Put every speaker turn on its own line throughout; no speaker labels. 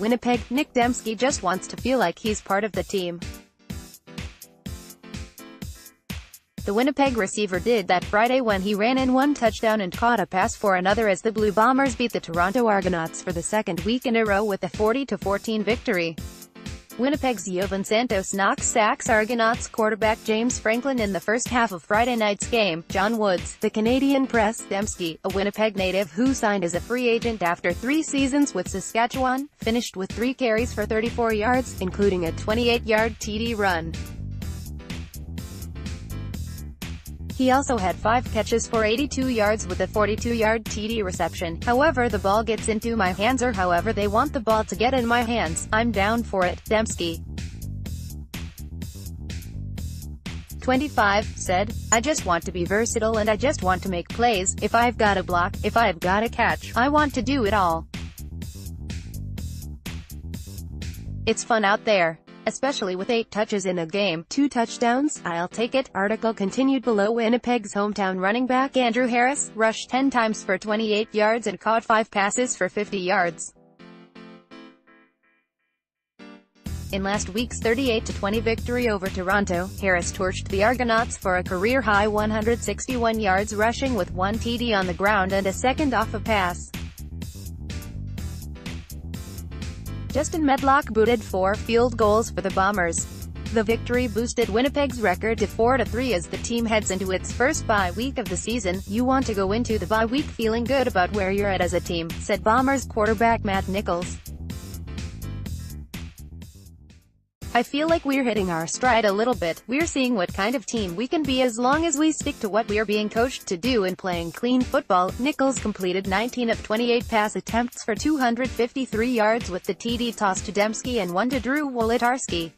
Winnipeg, Nick Dembski just wants to feel like he's part of the team. The Winnipeg receiver did that Friday when he ran in one touchdown and caught a pass for another as the Blue Bombers beat the Toronto Argonauts for the second week in a row with a 40-14 victory. Winnipeg's Yovan Santos knocked sacks Argonauts quarterback James Franklin in the first half of Friday night's game. John Woods, the Canadian press, Dembski, a Winnipeg native who signed as a free agent after 3 seasons with Saskatchewan, finished with 3 carries for 34 yards, including a 28-yard TD run. He also had 5 catches for 82 yards with a 42-yard TD reception. However the ball gets into my hands or however they want the ball to get in my hands, I'm down for it, Dembski, 25, said. I just want to be versatile and I just want to make plays. If I've got a block, if I've got a catch, I want to do it all. It's fun out there. Especially with 8 touches in a game, 2 touchdowns, I'll take it. Article continued below. Winnipeg's hometown running back Andrew Harris rushed 10 times for 28 yards and caught 5 passes for 50 yards. In last week's 38-20 victory over Toronto, Harris torched the Argonauts for a career-high 161 yards rushing with 1 TD on the ground and a second off a pass. Justin Medlock booted 4 field goals for the Bombers. The victory boosted Winnipeg's record to 4-3 as the team heads into its first bye week of the season. You want to go into the bye week feeling good about where you're at as a team, said Bombers quarterback Matt Nichols. I feel like we're hitting our stride a little bit. We're seeing what kind of team we can be as long as we stick to what we're being coached to do in playing clean football. Nichols completed 19 of 28 pass attempts for 253 yards with the TD toss to Dembski and 1 to Drew Wolitarski.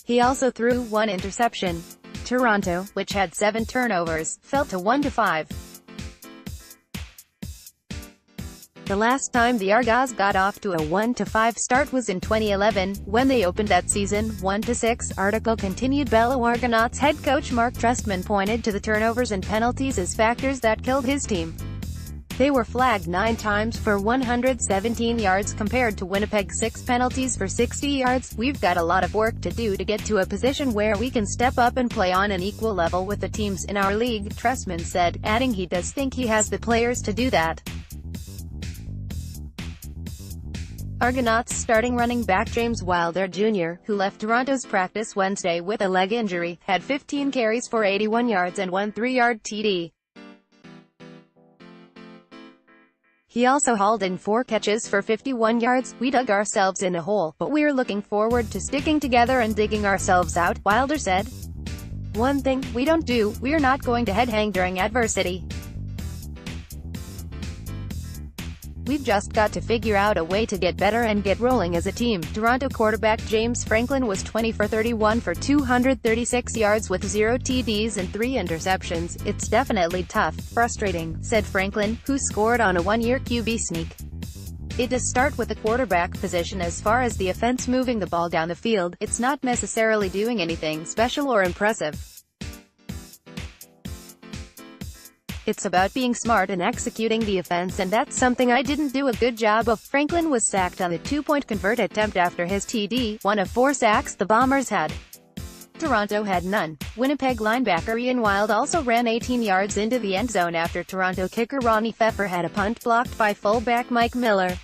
He also threw 1 interception. Toronto, which had 7 turnovers, fell to 1-5. The last time the Argos got off to a 1-5 start was in 2011, when they opened that season 1-6. Article continued. Below. Argonauts head coach Mark Trestman pointed to the turnovers and penalties as factors that killed his team. They were flagged 9 times for 117 yards compared to Winnipeg's 6 penalties for 60 yards. We've got a lot of work to do to get to a position where we can step up and play on an equal level with the teams in our league, Trestman said, adding he does think he has the players to do that. Argonauts starting running back James Wilder Jr., who left Toronto's practice Wednesday with a leg injury, had 15 carries for 81 yards and 1 3-yard TD. He also hauled in 4 catches for 51 yards. We dug ourselves in a hole, but we're looking forward to sticking together and digging ourselves out, Wilder said. One thing we don't do, we're not going to head hang during adversity. We've just got to figure out a way to get better and get rolling as a team. Toronto quarterback James Franklin was 20 for 31 for 236 yards with 0 TDs and 3 interceptions. It's definitely tough, frustrating, said Franklin, who scored on a 1-year QB sneak. It does start with the quarterback position. As far as the offense moving the ball down the field, it's not necessarily doing anything special or impressive. It's about being smart and executing the offense, and that's something I didn't do a good job of. Franklin was sacked on the 2-point convert attempt after his TD, 1 of 4 sacks the Bombers had. Toronto had none. Winnipeg linebacker Ian Wild also ran 18 yards into the end zone after Toronto kicker Ronnie Pfeffer had a punt blocked by fullback Mike Miller.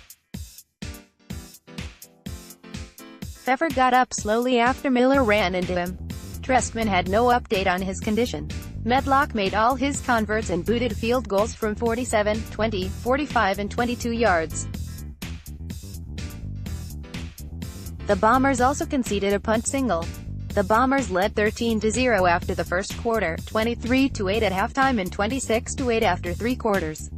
Pfeffer got up slowly after Miller ran into him. Trestman had no update on his condition. Medlock made all his converts and booted field goals from 47, 20, 45 and 22 yards. The Bombers also conceded a punt single. The Bombers led 13-0 after the first quarter, 23-8 at halftime and 26-8 after 3 quarters.